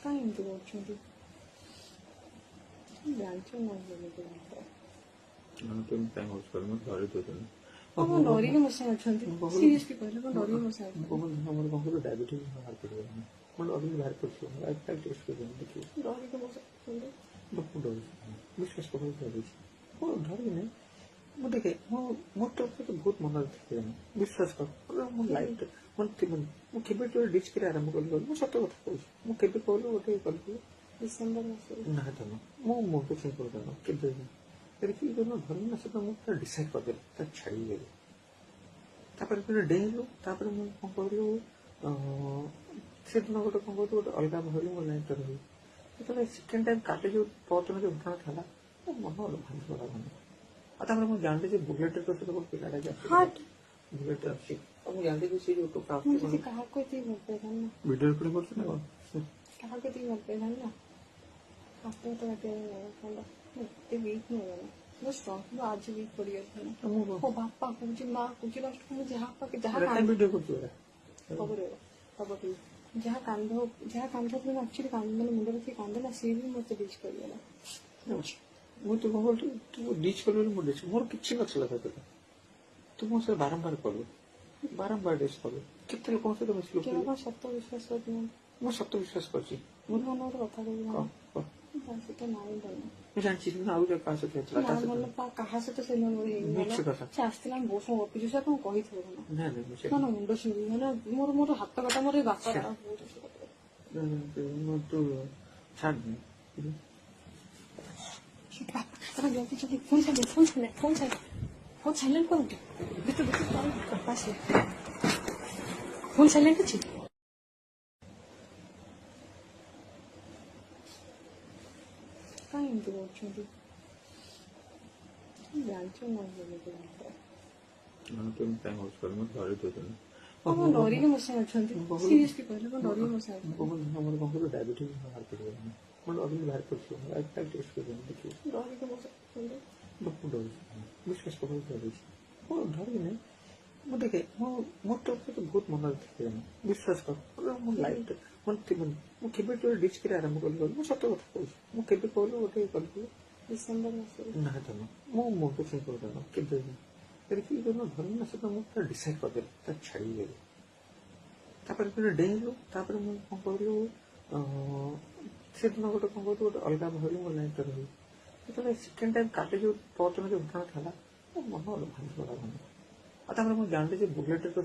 କାହିଁ ଏମିତି କରୁଛନ୍ତି? ଜାଣିଛ ନା କେମିତି ଆପଣ ଡରିକି ମୋ ସାଙ୍ଗେ ଅଛନ୍ତି? ସିରିୟସଲି କହିଲେ ଆପଣ ଡରିକି ମୋ ସାଙ୍ଗେ ଅଛନ୍ତି? ଡାଇବେଟିସ୍ ବାହାର କରିଦେବ ମୁଁ ଡରିକି ବାହାର କରିଦେବ ଲାଇଫ୍ ଟେଷ୍ଟ କରିଦେବ ଦେଖିବ ଡରିକି ମୋ ସାଙ୍ଗେ ଅଛନ୍ତି? ମୁଁ ଡରୁଛି ବିଶ୍ୱାସ କରିବାକୁ ଡରୁଛି ମୁଁ ଡରିବି ନାହିଁ ମୁଁ ଦେଖେ ମୋ ତରଫରୁ ବହୁତ ମନରେ ଥିଲେ ବିଶ୍ୱାସ କର ମୋ ଲାଇଫ୍ରେ ମୁଁ କେବେଠୁ ଡିଚ୍ କରି ଆରମ୍ଭ କଲି ମୁଁ ସତ କଥା କହୁଛି ମୁଁ କେବେ କହିଲି ଗୋଟେ କଲି ଡିସେମ୍ବର ମାସରେ ନା ତମ ମୁଁ ମୁଣ୍ଡ ଛେଇ କରିଦେବ କେବେ ଏଠି ଯୋଉ ଧର୍ମ ନା ସେଟା ମୁଁ ପୁରା ଡିସାଇଡ୍ କରିଦେଲି ତା ଛାଡ଼ିଦେଲି ତାପରେ ପୁରା ଡେଇଁଲୁ ତାପରେ ମୁଁ କ'ଣ କହିଲୁ ସେଦିନ ଗୋଟେ କ'ଣ କହିଲୁ ଗୋଟେ ଅଲଗା ଭାବିଲି ମୋ ଲାଇଫ୍ଟା ରହିବି ଯେତେବେଳେ ସେକେଣ୍ଡ ଟାଇମ୍ କାଲି ଯୋଉ ପରଦିନ ଯୋଉ ଘଟଣା ଥିଲା ମୋ ମନ ଭାଙ୍ଗିଗଲା ମନ ଆଉ ତାପରେ ମୁଁ ଜାଣିଲି ଯେ ବୁଲେଟ୍ରେ ତ ସେଟା ଗୋଟେ ପିଲାଟା ଯାଉଛି ବୁଲେଟ୍ରେ ଆସୁଛି ଆଉ ମୁଁ ଜାଣିଲି ଯେ ସେ ଯୋଉ ଟୋକା ମୁଁ ଯଦି କାହାକୁ ଏତିକି ଭଲ ପାଇଥାନ୍ତି ନା ଭିଡ଼ିଓ ରେକର୍ଡିଂ କରୁଛି ନା କ'ଣ କାହାକୁ ଏତିକି ଭଲ ପାଇଥାନ୍ତି ନା ଆପଣ ତ କାଟିବା ମୁଁ ଏତେ ୱିକ୍ ନୁହେଁ ମୁଁ ଷ୍ଟ୍ରଙ୍ଗ ମୁଁ ଆଜି ୱିକ୍ ପଡ଼ିଯାଇଥାନ୍ତି ମୋ ବାପା କହୁଛି ମା କହୁଛି ଲାଷ୍ଟ ମୁଁ ଯାହା ପାଖେ ଯାହା ଭିଡ଼ିଓ କରୁଛୁ ଖବର ଖବର ଯାହା କାନ୍ଦ ମୁଁ ଆକ୍ଚୁଆଲି ମାନେ ମୁଣ୍ଡ ରଖିକି କାନ୍ଦେ ନା ସିଏ ବି ମୋତେ ଡିଚ୍ କରିଗଲା ମୁଁ ତୁ କ'ଣ କହିଲୁ ତୁ ଡିଚ୍ କଲୁ ମୁଁ ଡିଚ୍ ମୋର କିଛି ନଥିଲା ସେଥିରେ ତୁ ମୋ ସହିତ ବାରମ୍ବାର କଲୁ ବାରମ୍ବାର ଡିଚ୍ କଲୁ କେତେ ଲୋକଙ୍କ ସହିତ ମିଶିଲୁ ଆପଣ ସତ ବିଶ୍ୱାସ କରୁଛନ୍ତି ମୁଁ ସତ ବିଶ୍ୱାସ କରିଛି ମୁଁ ମାନେ ଗୋଟେ କଥା କହିବି ତା ସହିତ ନାଇଁ ଭଲ ମୁଁ ଜାଣିଛି ଆଉ କାହା ସହିତ ହେଇଥିଲା ନା ଭଲ କାହା ସହିତ ସେ ହେଇଗଲା ସେ ଆସିଥିଲା ମୁଁ ବହୁତ ସମୟ ଗପିଛୁ ସେ ଆପଣ କହିଥିବ ନା ନା ମୁଣ୍ଡ ଛିଣ୍ଡି ମାନେ ମୋର ହାତ କାଟା ମୋର ଏଇ ବାପା ତୁ ଛାଡ ଫୋନ୍ ସାଇଲେଣ୍ଟ କରନ୍ତୁ ଫୋନ୍ ସାଇଲେଣ୍ଟ ଅଛି କାହିଁ ଏମିତି କରୁଛନ୍ତି? ଜାଣିଛ ନା କେମିତି ଆପଣ ଡରିକି ମୋ ସାଙ୍ଗେ ଅଛନ୍ତି? ସିରିୟସଲି କହିଲେ ଆପଣ ଡରିକି ମୋ ସାଙ୍ଗେ ଅଛନ୍ତି? ଡାଇବେଟିସ୍ ବାହାର କରିଦେବ ମୁଁ ଡରିକି ବାହାର କରିଦେବ ଲାଇଫ୍ ଟେଷ୍ଟ କରିଦେବ ଦେଖିବ ଡରିକି ମୋ ସାଙ୍ଗେ ଅଛନ୍ତି? ମୁଁ ଡରୁଛି ବିଶ୍ୱାସ କରିବାକୁ ଡରୁଛି ମୁଁ ଡରିବି ନାହିଁ ମୁଁ ଦେଖେ ମୋ ତରଫରୁ ବହୁତ ମନରେ ଥିଲେ ବିଶ୍ୱାସ କର ମୋ ଲାଇଫ୍ରେ ମୁଁ କେବେଠୁ ଡିଚ୍ କରି ଆରମ୍ଭ କଲି ମୁଁ ସତ କଥା କହୁଛି ମୁଁ କେବେ କହିଲୁ ଗୋଟେ କଲି ଡିସେମ୍ବର ମାସରେ ନା ତମ ମୁଁ ମୁଣ୍ଡ ଛେଇ କରିଦେବ କେବେ ଏଠି ଯୋଉ ଧର୍ମ ନା ସେଟା ମୁଁ ପୁରା ଡିସାଇଡ୍ କରିଦେଲି ତା ଛାଡ଼ିଦେଲି ତାପରେ ପୁରା ଡେଇଁଲୁ ତାପରେ ମୁଁ କ'ଣ କହିଲୁ ସେଦିନ ଗୋଟେ କ'ଣ କହିଲୁ ଗୋଟେ ଅଲଗା ଭାବିଲି ମୋ ଲାଇଫ୍ଟା ରହିବି ଯେତେବେଳେ ସେକେଣ୍ଡ ଟାଇମ୍ କାଲି ଯୋଉ ପରଦିନ ଯୋଉ ଘଟଣା ଥିଲା ମୋ ମନ ଭାଙ୍ଗିଗଲା ମନ ଆଉ ତାପରେ ମୁଁ ଜାଣିଲି ଯେ ବୁଲେଟ୍ରେ ତ